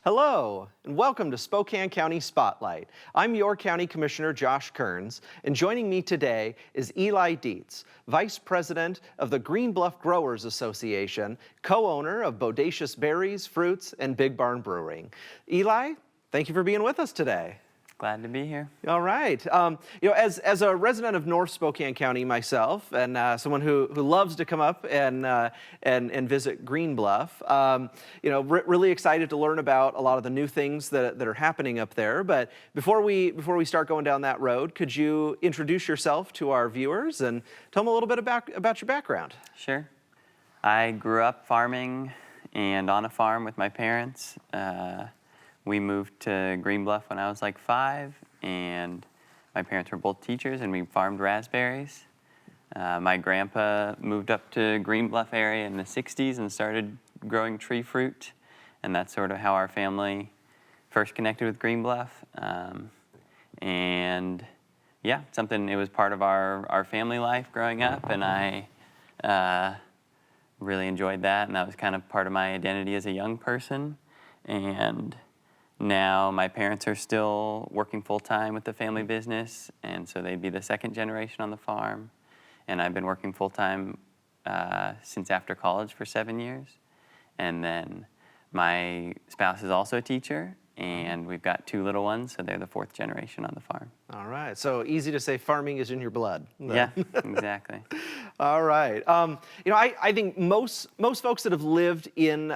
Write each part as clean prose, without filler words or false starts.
Hello, and welcome to Spokane County Spotlight. I'm your County Commissioner, Josh Kerns, and joining me today is Eli Deitz, Vice President of the Green Bluff Growers Association, co-owner of Bodacious Berries, Fruits, and Big Barn Brewing. Eli, thank you for being with us today. Glad to be here. All right. As a resident of North Spokane County myself, and someone who loves to come up and visit Green Bluff, really excited to learn about a lot of the new things that are happening up there. But before we start going down that road, could you introduce yourself to our viewers and tell them a little bit about your background? Sure. I grew up farming and on a farm with my parents. We moved to Green Bluff when I was like 5, and my parents were both teachers, and we farmed raspberries. My grandpa moved up to Green Bluff area in the 60s and started growing tree fruit, and that's sort of how our family first connected with Green Bluff. And yeah, it was part of our family life growing up, and I really enjoyed that, and that was kind of part of my identity as a young person. And now my parents are still working full-time with the family business, and so they'd be the second generation on the farm. And I've been working full-time since after college for 7 years. And then my spouse is also a teacher, and we've got 2 little ones, so they're the 4th generation on the farm. All right, so easy to say farming is in your blood. Yeah, exactly. All right. I think most folks that have lived in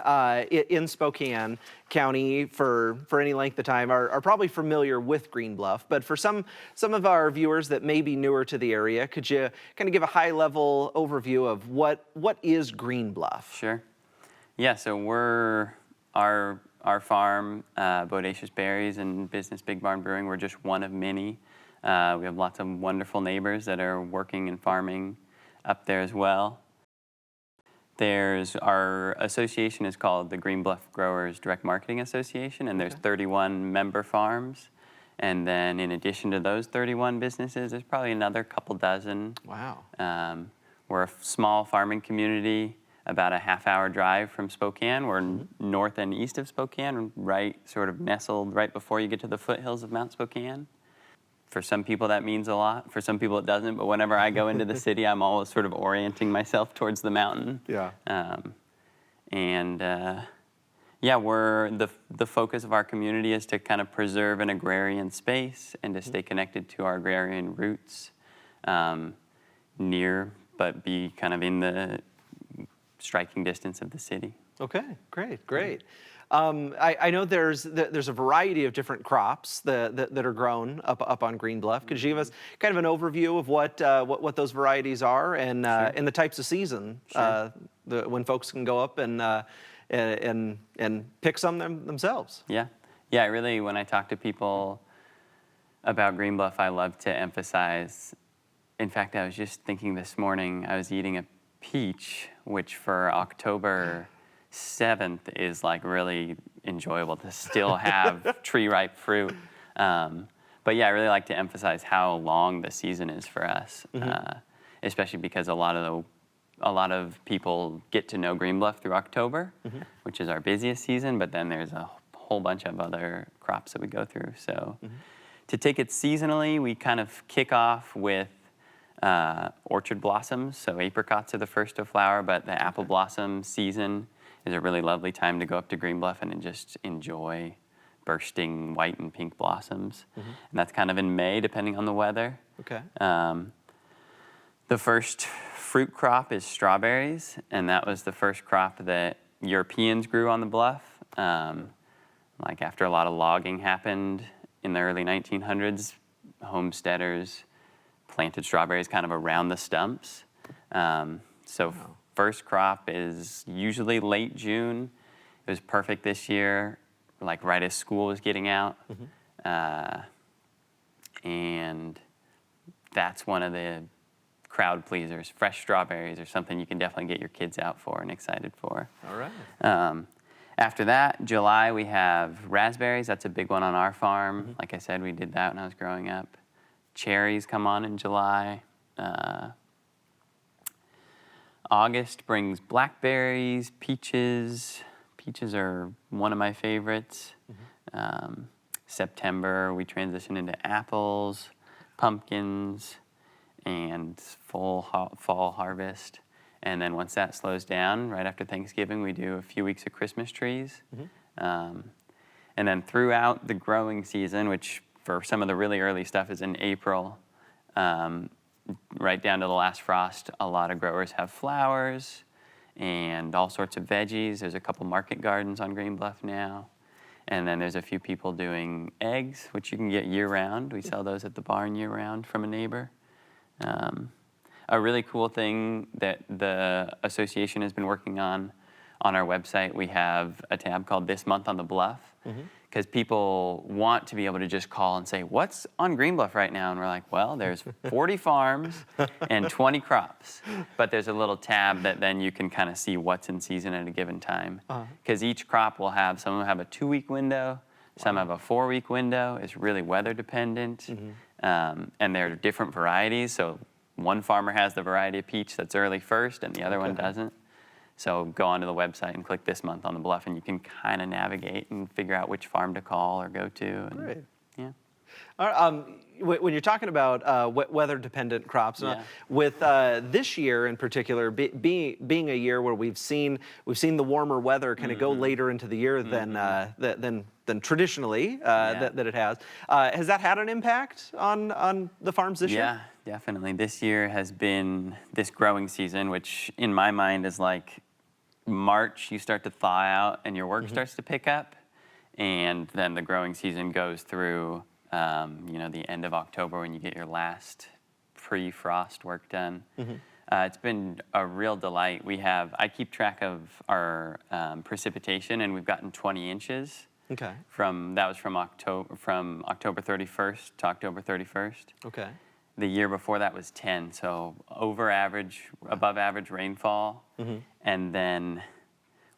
Spokane County for any length of time are probably familiar with Green Bluff. But for some of our viewers that may be newer to the area, could you kind of give a high-level overview of what is Green Bluff? Sure. Yeah. So our farm, Bodacious Berries and business Big Barn Brewing, we're just one of many. We have lots of wonderful neighbors that are working and farming up there as well. Our association is called the Green Bluff Growers Direct Marketing Association, and there's 31 member farms. And then in addition to those 31 businesses, there's probably another couple dozen. Wow. We're a small farming community, about a half-hour drive from Spokane. We're north and east of Spokane, sort of nestled right before you get to the foothills of Mount Spokane. For some people that means a lot. For some people it doesn't, but whenever I go into the city, I'm always sort of orienting myself towards the mountain. Yeah. The focus of our community is to kind of preserve an agrarian space and to stay connected to our agrarian roots, near, but be kind of in the striking distance of the city. Okay, great. I know there's a variety of different crops that are grown up on Green Bluff. Could you give us kind of an overview of what those varieties are and the types of season when folks can go up and pick some themselves? Yeah. Really, when I talk to people about Green Bluff, I love to emphasize. In fact, I was just thinking this morning, I was eating a peach, which for October 7th is like really enjoyable to still have tree-ripe fruit. But yeah, I really like to emphasize how long the season is for us, especially because a lot of people get to know Green Bluff through October, which is our busiest season, but then there's a whole bunch of other crops that we go through. So to take it seasonally, we kind of kick off with orchard blossoms. So apricots are the first to flower, but the apple blossom season is a really lovely time to go up to Green Bluff and just enjoy bursting white and pink blossoms. And that's kind of in May, depending on the weather. Okay. The first fruit crop is strawberries, and that was the first crop that Europeans grew on the bluff. Like after a lot of logging happened in the early 1900s, homesteaders planted strawberries kind of around the stumps. First crop is usually late June. It was perfect this year, like right as school was getting out. And that's one of the crowd pleasers. Fresh strawberries are something you can definitely get your kids out for and excited for. All right. After that, July, we have raspberries. That's a big one on our farm. Like I said, we did that when I was growing up. Cherries come on in July. August brings blackberries, peaches, Peaches are one of my favorites. September, we transition into apples, pumpkins, and fall harvest. And then once that slows down, right after Thanksgiving, we do a few weeks of Christmas trees. And then throughout the growing season, which for some of the really early stuff is in April, right down to the last frost, a lot of growers have flowers and all sorts of veggies. There's a couple market gardens on Green Bluff now. And then there's a few people doing eggs, which you can get year-round. We sell those at the barn year-round from a neighbor. A really cool thing that the association has been working on our website, we have a tab called This Month on the Bluff, because people want to be able to just call and say, what's on Green Bluff right now? And we're like, well, there's 40 farms and 20 crops. But there's a little tab that then you can kind of see what's in season at a given time. Because each crop will have, some will have a 2-week window, some have a 4-week window. It's really weather dependent. And there are different varieties. So one farmer has the variety of peach that's early first and the other one doesn't. So go onto the website and click This Month on the Bluff, and you can kind of navigate and figure out which farm to call or go to. And, Great. Yeah. When you're talking about weather-dependent crops, with this year in particular being a year where we've seen the warmer weather kind of go later into the year than traditionally that it has that had an impact on the farms this year? Yeah, definitely. This year has been this growing season, which in my mind is like March, you start to thaw out and your work starts to pick up, and then the growing season goes through the end of October when you get your last pre-frost work done. It's been a real delight. I keep track of our precipitation, and we've gotten 20 inches. Okay. That was from October 31st to October 31st. Okay. The year before that was 10, so above average rainfall. And then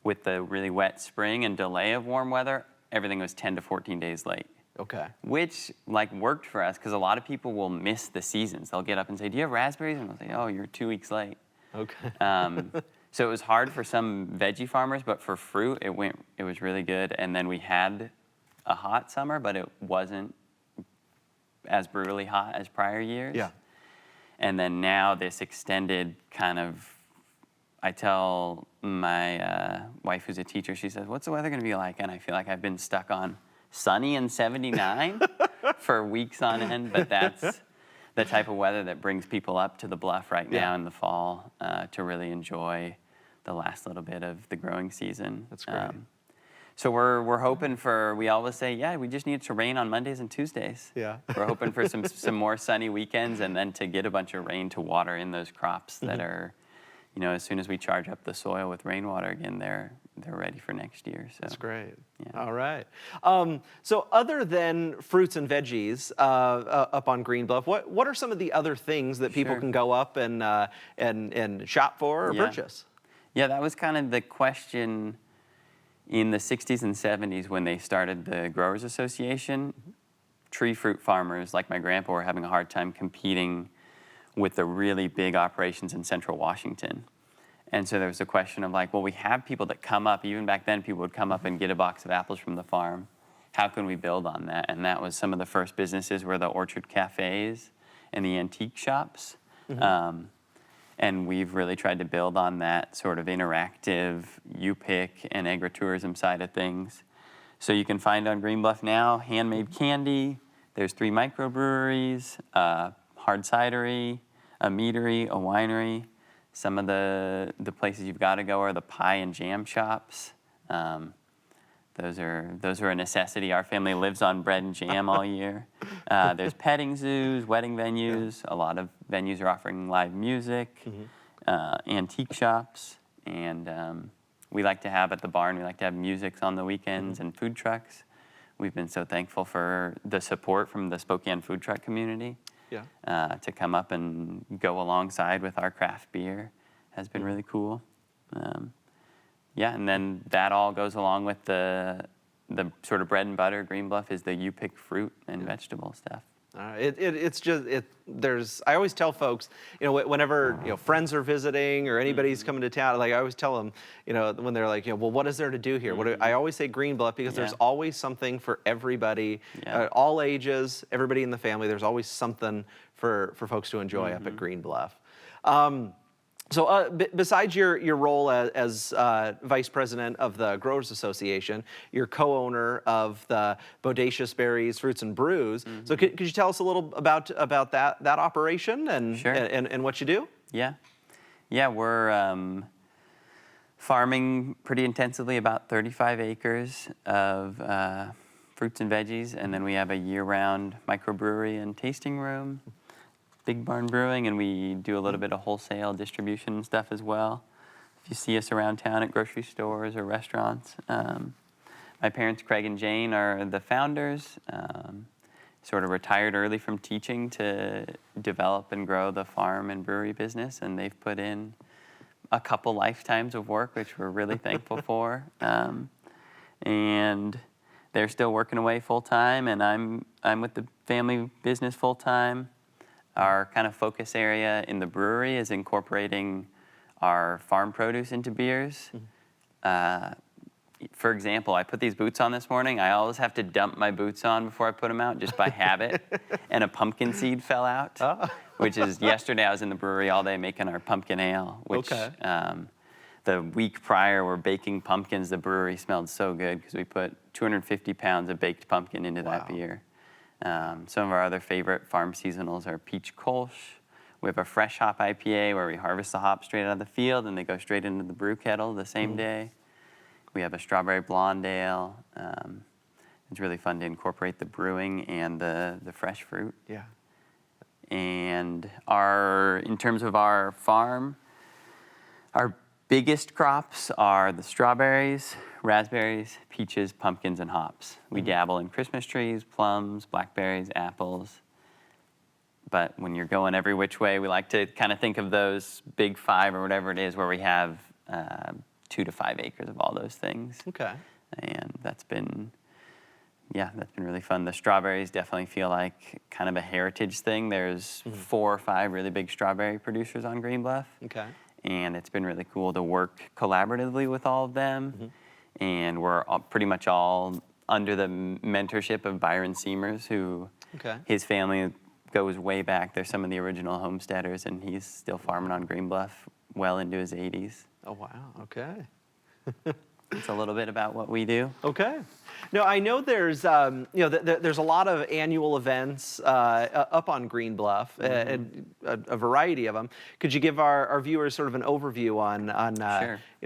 with the really wet spring and delay of warm weather, everything was 10 to 14 days late. Okay. Which worked for us, because a lot of people will miss the seasons. They'll get up and say, do you have raspberries? And I'll say, oh, you're 2 weeks late. Okay. So it was hard for some veggie farmers, but for fruit, it was really good. And then we had a hot summer, but it wasn't as brutally hot as prior years. Yeah. And then now this extended kind of, I tell my wife who's a teacher, she says, what's the weather gonna be like? And I feel like I've been stuck on sunny and 79 for weeks on end, but that's the type of weather that brings people up to the Bluff right now in the fall to really enjoy the last little bit of the growing season. That's great. So we're hoping for, we always say, we just need it to rain on Mondays and Tuesdays. Yeah. We're hoping for some more sunny weekends, and then to get a bunch of rain to water in those crops that are, as soon as we charge up the soil with rainwater again, they're ready for next year. So That's great. Yeah. All right. So other than fruits and veggies up on Green Bluff, what are some of the other things that people can go up and shop for or purchase? Yeah, that was kind of the question in the 60s and 70s when they started the Growers Association. Tree fruit farmers like my grandpa were having a hard time competing with the really big operations in central Washington. And so there was a question of we have people that come up, even back then people would come up and get a box of apples from the farm. How can we build on that? And that was some of the first businesses were the orchard cafes and the antique shops. And we've really tried to build on that sort of interactive you-pick and agritourism side of things. So you can find on Green Bluff now handmade candy. There's 3 microbreweries, hard cidery, a meadery, a winery. Some of the places you've got to go are the pie and jam shops. Those are a necessity. Our family lives on bread and jam all year. There's petting zoos, wedding venues. A lot of venues are offering live music, antique shops, and we like to have at the barn, we like to have music on the weekends and food trucks. We've been so thankful for the support from the Spokane food truck community. To come up and go alongside with our craft beer has been really cool. And then that all goes along with the sort of bread and butter. Green Bluff is the you pick fruit and vegetable stuff. It's just I always tell folks, whenever friends are visiting or anybody's coming to town, like I always tell them, when they're like, well, what is there to do here? I always say Green Bluff because there's always something for everybody, all ages, everybody in the family. There's always something for folks to enjoy up at Green Bluff. So besides your role as vice president of the Growers Association, you're co-owner of the Bodacious Berries Fruits and Brews. So could you tell us a little about that operation and, Sure. and what you do? Yeah, we're farming pretty intensively, about 35 acres of fruits and veggies, and then we have a year-round microbrewery and tasting room. Big Barn Brewing, and we do a little bit of wholesale distribution and stuff as well. If you see us around town at grocery stores or restaurants. My parents, Craig and Jane, are the founders. Sort of retired early from teaching to develop and grow the farm and brewery business, and they've put in a couple lifetimes of work, which we're really thankful for. And they're still working away full time, and I'm with the family business full time. Our kind of focus area in the brewery is incorporating our farm produce into beers. For example, I put these boots on this morning. I always have to dump my boots on before I put them out, just by habit. And a pumpkin seed fell out, which is yesterday I was in the brewery all day making our pumpkin ale, which the week prior we're baking pumpkins. The brewery smelled so good because we put 250 pounds of baked pumpkin into that beer. Some of our other favorite farm seasonals are Peach Kolsch. We have a fresh hop IPA where we harvest the hops straight out of the field and they go straight into the brew kettle the same day. We have a strawberry blonde ale. It's really fun to incorporate the brewing and the fresh fruit. Yeah. And in terms of our farm, our biggest crops are the strawberries, raspberries, peaches, pumpkins, and hops. We dabble in Christmas trees, plums, blackberries, apples. But when you're going every which way, we like to kind of think of those big five or whatever it is where we have 2 to 5 acres of all those things. Okay. And that's been really fun. The strawberries definitely feel like kind of a heritage thing. There's 4 or 5 really big strawberry producers on Green Bluff. Okay. And it's been really cool to work collaboratively with all of them. And we're pretty much all under the mentorship of Byron Seamers, who his family goes way back. They're some of the original homesteaders, and he's still farming on Green Bluff well into his 80s. Oh, wow. Okay. It's a little bit about what we do. Okay. No, I know there's there's a lot of annual events up on Green Bluff, and a variety of them. Could you give our viewers sort of an overview on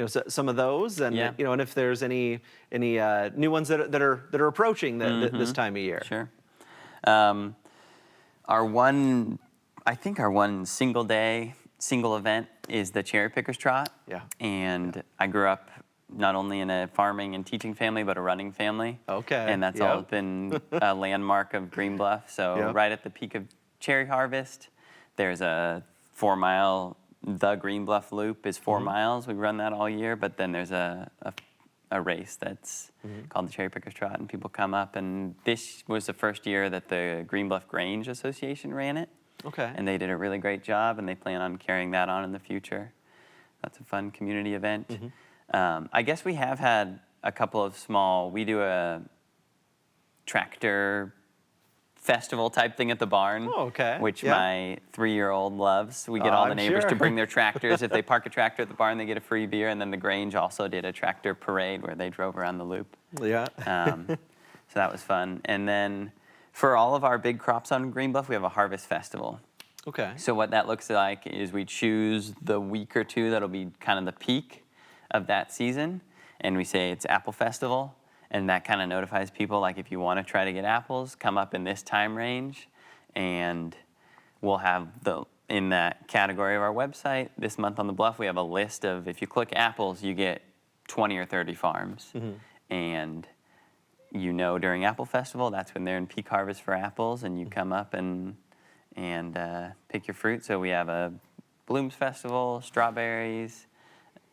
some of those, and and if there's any new ones that are approaching this time of year? Sure. Our one single event is the Cherry Pickers Trot. Yeah. And I grew up not only in a farming and teaching family, but a running family. Okay. And that's always been a landmark of Green Bluff. So right at the peak of cherry harvest, there's a 4-mile, the Green Bluff Loop is 4 miles. We run that all year, but then there's a race that's called the Cherry Pickers Trot, and people come up. And this was the first year that the Green Bluff Grange Association ran it. Okay. And they did a really great job, and they plan on carrying that on in the future. That's a fun community event. I guess we have had a couple of we do a tractor festival type thing at the barn, which my 3-year-old loves. We get all the neighbors to bring their tractors. If they park a tractor at the barn, they get a free beer. And then the Grange also did a tractor parade where they drove around the loop. Yeah. So that was fun. And then for all of our big crops on Green Bluff, we have a harvest festival. Okay. So what that looks like is we choose the week or two that'll be kind of the peak of that season, and we say it's Apple Festival, and that kind of notifies people, like, if you want to try to get apples, come up in this time range, and we'll have in that category of our website this month on the Bluff, we have a list of, if you click apples, you get 20 or 30 farms, and during Apple Festival, that's when they're in peak harvest for apples, and you come up and pick your fruit. So we have a Blooms Festival, strawberries,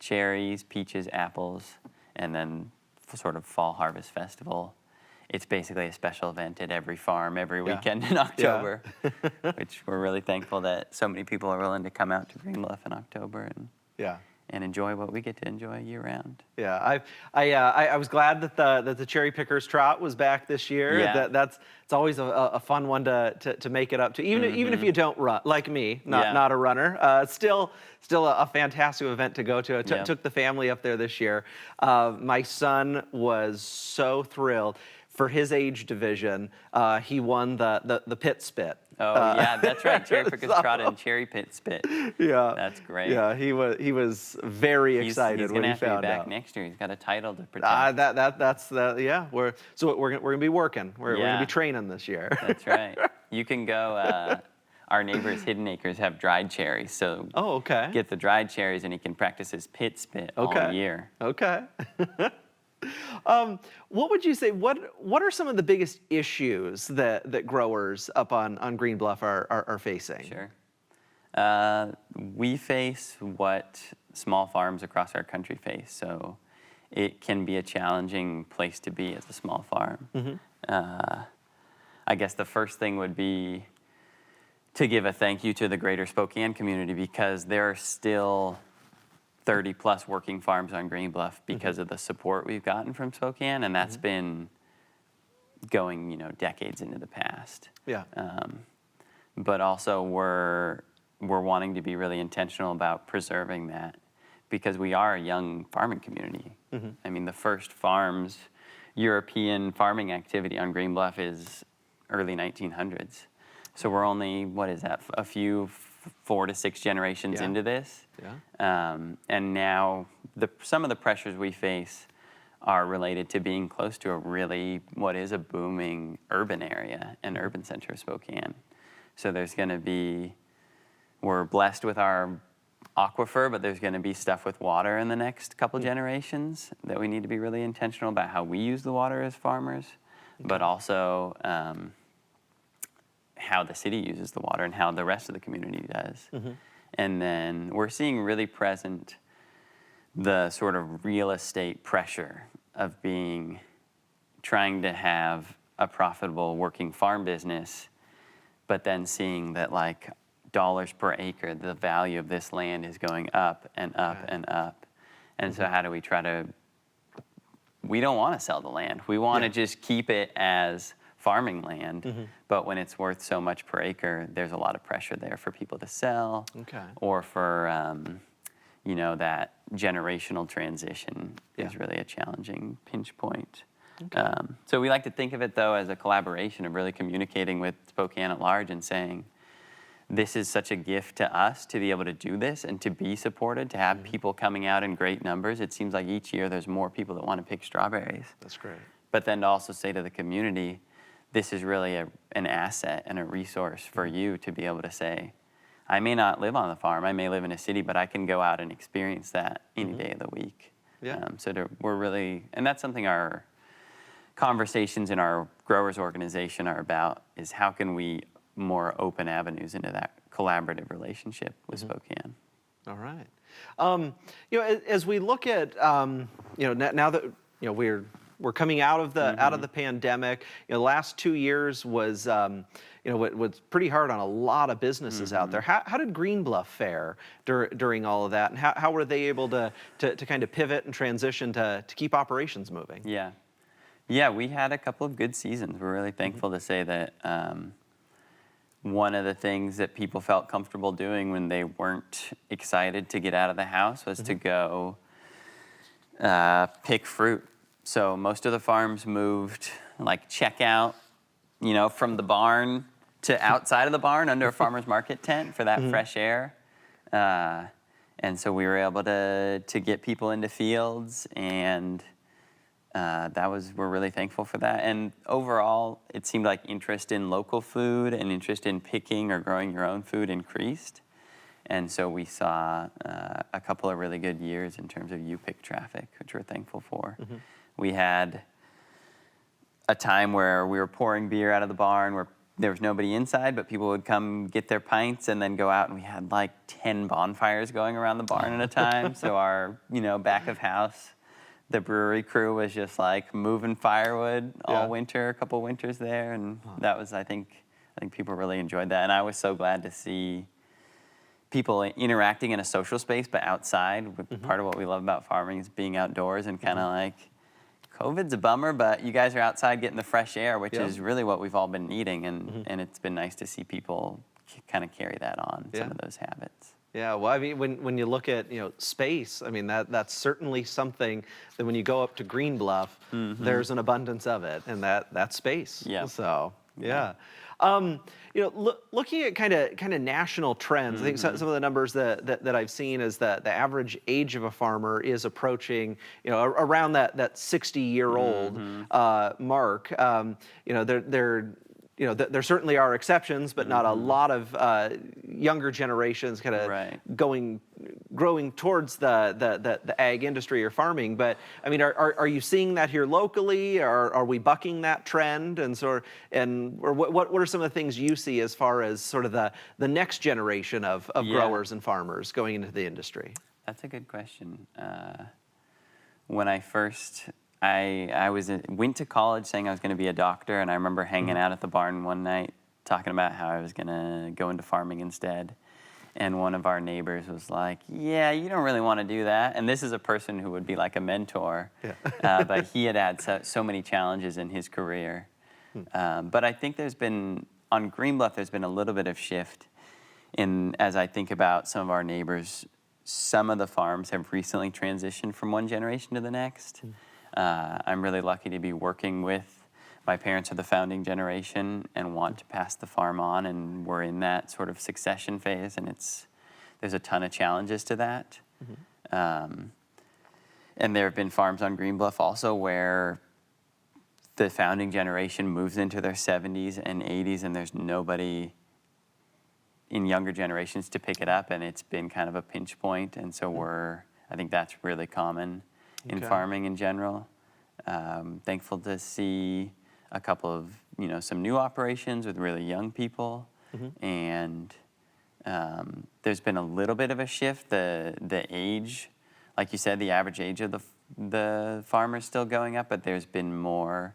cherries, peaches, apples, and then sort of fall harvest festival. it's basically a special event at every farm every Yeah. weekend in October, which we're really thankful that so many people are willing to come out to Green Bluff in October Yeah. and enjoy what we get to enjoy year round. Yeah, I was glad that the Cherry Pickers Trot was back this year. Yeah. It's always a fun one to make it up to, even if you don't run like me, not a runner. Still a fantastic event to go to. I took the family up there this year. My son was so thrilled. For his age division, he won the pit spit. Oh yeah, that's right. Cherry Pickers Trot and Cherry Pit Spit. Yeah, that's great. Yeah, he was very excited when he found out. He's gonna have to be back next year. He's got a title to protect. That's the We're gonna be working. We're gonna be training this year. That's right. You can go. Our neighbors, Hidden Acres, have dried cherries. So get the dried cherries, and he can practice his pit spit all year. Okay. What would you say? What are some of the biggest issues that growers up on Green Bluff are facing? Sure. We face what small farms across our country face. So it can be a challenging place to be as a small farm. I guess the first thing would be to give a thank you to the greater Spokane community, because there are still 30 plus working farms on Green Bluff because of the support we've gotten from Spokane, and that's been going, decades into the past. Yeah. But also we're wanting to be really intentional about preserving that, because we are a young farming community. I mean, the first European farming activity on Green Bluff is early 1900s. So we're only, a few 4 to 6 generations into this. Yeah. And now some of the pressures we face are related to being close to what is a booming urban area, an urban center of Spokane. So we're blessed with our aquifer, but there's going to be stuff with water in the next couple generations that we need to be really intentional about how we use the water as farmers, but also how the city uses the water and how the rest of the community does. And then we're seeing really present the sort of real estate pressure of trying to have a profitable working farm business, but then seeing that dollars per acre, the value of this land is going up and up and up. And so how do we we don't want to sell the land. We want to just keep it as farming land, but when it's worth so much per acre, there's a lot of pressure there for people to sell, or for that generational transition is really a challenging pinch point. So we like to think of it though as a collaboration of really communicating with Spokane at large and saying, this is such a gift to us to be able to do this and to be supported, to have people coming out in great numbers. It seems like each year there's more people that want to pick strawberries. That's great. But then to also say to the community, this is really an asset and a resource for you to be able to say, I may not live on the farm, I may live in a city, but I can go out and experience that any day of the week. Yeah. We're really, and that's something our conversations in our growers organization are about, is how can we more open avenues into that collaborative relationship with Spokane. All right. As we look at, now that we're coming out of the pandemic. The last 2 years was was pretty hard on a lot of businesses out there. How did Green Bluff fare during all of that, and how were they able to kind of pivot and transition to keep operations moving? Yeah, we had a couple of good seasons. We're really thankful to say that one of the things that people felt comfortable doing when they weren't excited to get out of the house was to go pick fruit. So most of the farms moved checkout, from the barn to outside of the barn under a farmer's market tent for that fresh air. And so we were able to get people into fields, and we're really thankful for that. And overall, it seemed like interest in local food and interest in picking or growing your own food increased. And so we saw a couple of really good years in terms of U-Pick traffic, which we're thankful for. We had a time where we were pouring beer out of the barn where there was nobody inside, but people would come get their pints and then go out, and we had 10 bonfires going around the barn at a time. So our, back of house, the brewery crew was just like moving firewood all Yeah. winter, a couple winters there, and that was, I think people really enjoyed that, and I was so glad to see people interacting in a social space, but outside. Part of what we love about farming is being outdoors and kind of like, COVID's a bummer, but you guys are outside getting the fresh air, which is really what we've all been needing, and it's been nice to see people kind of carry that on, some of those habits. Yeah, well, I mean, when you look at space, I mean that's certainly something that when you go up to Green Bluff, there's an abundance of it, and that's space. Yeah. So yeah. Looking at kind of national trends, I think some of the numbers that I've seen is that the average age of a farmer is approaching, around that 60-year-old mark. There certainly are exceptions, but not a lot of younger generations kind of growing towards the ag industry or farming. But I mean, are you seeing that here locally? Are we bucking that trend? Or what are some of the things you see as far as sort of the next generation of growers and farmers going into the industry? That's a good question. When I first went to college saying I was going to be a doctor, and I remember hanging out at the barn one night talking about how I was going to go into farming instead. And one of our neighbors was like, yeah, you don't really want to do that. And this is a person who would be like a mentor, but he had so many challenges in his career. But I think on Green Bluff, there's been a little bit of shift as I think about some of our neighbors. Some of the farms have recently transitioned from one generation to the next. I'm really lucky to be working with my parents are the founding generation and want to pass the farm on, and we're in that sort of succession phase, and there's a ton of challenges to that. And there have been farms on Green Bluff also where the founding generation moves into their 70s and 80s, and there's nobody in younger generations to pick it up, and it's been kind of a pinch point, and so I think that's really common in farming in general. Thankful to see a couple of, some new operations with really young people. And there's been a little bit of a shift. The age, like you said, the average age of the farmers still going up, but there's been more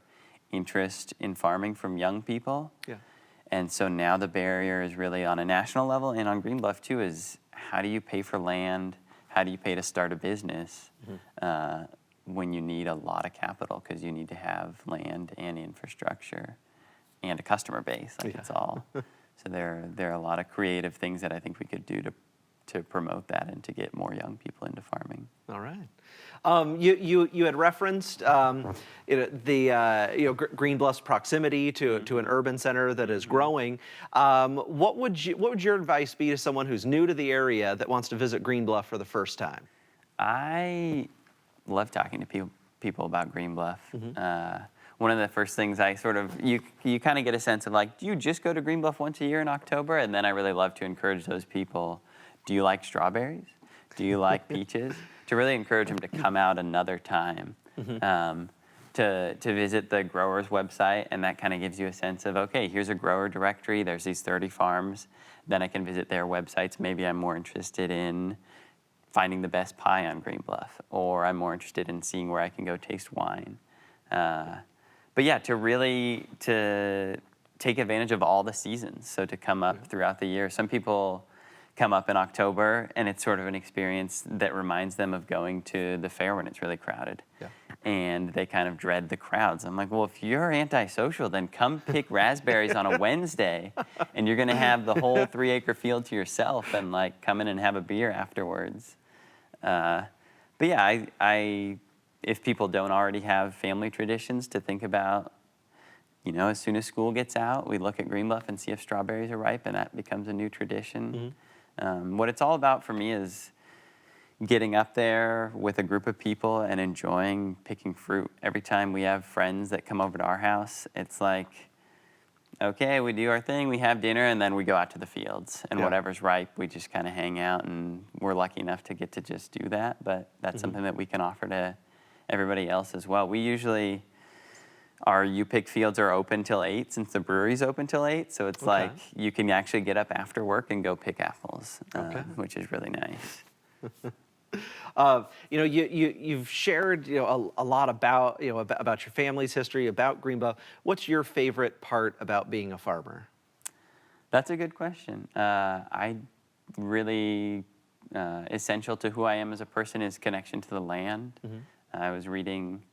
interest in farming from young people. Yeah. And so now the barrier is really on a national level, and on Green Bluff too, is how do you pay for land? How do you pay to start a business when you need a lot of capital, because you need to have land and infrastructure and a customer base. It's all. So there are a lot of creative things that I think we could do to promote that and to get more young people into farming. All right. You had referenced Green Bluff's proximity to an urban center that is growing. What would your advice be to someone who's new to the area that wants to visit Green Bluff for the first time? I love talking to people about Green Bluff. One of the first things I you kind of get a sense of like, do you just go to Green Bluff once a year in October? And then I really love to encourage those people. Do you like strawberries? Do you like peaches? To really encourage them to come out another time, to visit the grower's website, and that kind of gives you a sense of, okay, here's a grower directory, there's these 30 farms, then I can visit their websites. Maybe I'm more interested in finding the best pie on Green Bluff, or I'm more interested in seeing where I can go taste wine. But yeah, to take advantage of all the seasons, so to come up throughout the year. Some people come up in October, and it's sort of an experience that reminds them of going to the fair when it's really crowded. And they kind of dread the crowds. I'm like, well, if you're antisocial, then come pick raspberries on a Wednesday, and you're going to have the whole 3-acre field to yourself, and like come in and have a beer afterwards. But yeah, if people don't already have family traditions to think about, as soon as school gets out, we look at Green Bluff and see if strawberries are ripe, and that becomes a new tradition. What it's all about for me is getting up there with a group of people and enjoying picking fruit. Every time we have friends that come over to our house, it's like, okay, we do our thing, we have dinner, and then we go out to the fields. And whatever's ripe, we just kind of hang out, and we're lucky enough to get to just do that. But that's something that we can offer to everybody else as well. We usually, our U-Pick fields are open till 8 since the brewery's open till 8. So it's like you can actually get up after work and go pick apples, which is really nice. You've shared a lot about about your family's history, about Green Bluff. What's your favorite part about being a farmer? That's a good question. I really essential to who I am as a person is connection to the land. I was reading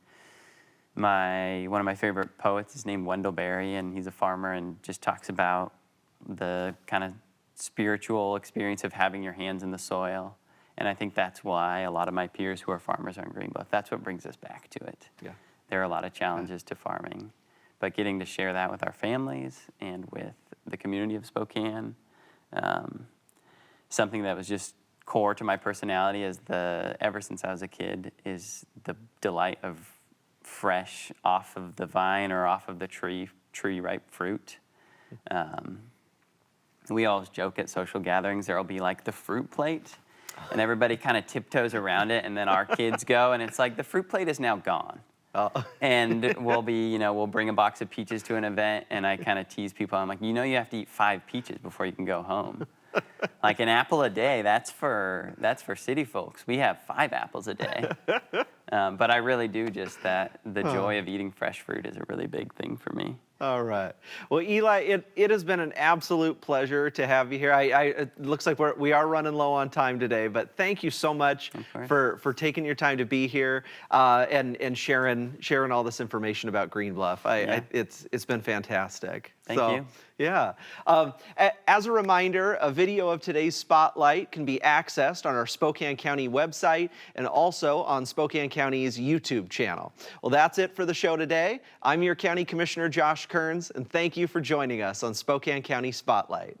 one of my favorite poets is named Wendell Berry, and he's a farmer and just talks about the kind of spiritual experience of having your hands in the soil. And I think that's why a lot of my peers who are farmers are in Green Bluff. That's what brings us back to it. Yeah. There are a lot of challenges to farming, but getting to share that with our families and with the community of Spokane, something that was just core to my personality ever since I was a kid is the delight of fresh off of the vine or off of the tree ripe fruit. We always joke at social gatherings, there'll be like the fruit plate, and everybody kind of tiptoes around it, and then our kids go, and it's like the fruit plate is now gone. Oh. And we'll bring a box of peaches to an event, and I kind of tease people. I'm like, you have to eat 5 peaches before you can go home. Like an apple a day, that's for city folks. We have 5 apples a day. But I really do the joy of eating fresh fruit is a really big thing for me. All right. Well, Eli, it has been an absolute pleasure to have you here. It looks like we are running low on time today, but thank you so much for taking your time to be here and sharing all this information about Green Bluff. It's been fantastic. Thank you. Yeah. As a reminder, a video of today's Spotlight can be accessed on our Spokane County website and also on Spokane County's YouTube channel. Well, that's it for the show today. I'm your County Commissioner, Josh Kerns, and thank you for joining us on Spokane County Spotlight.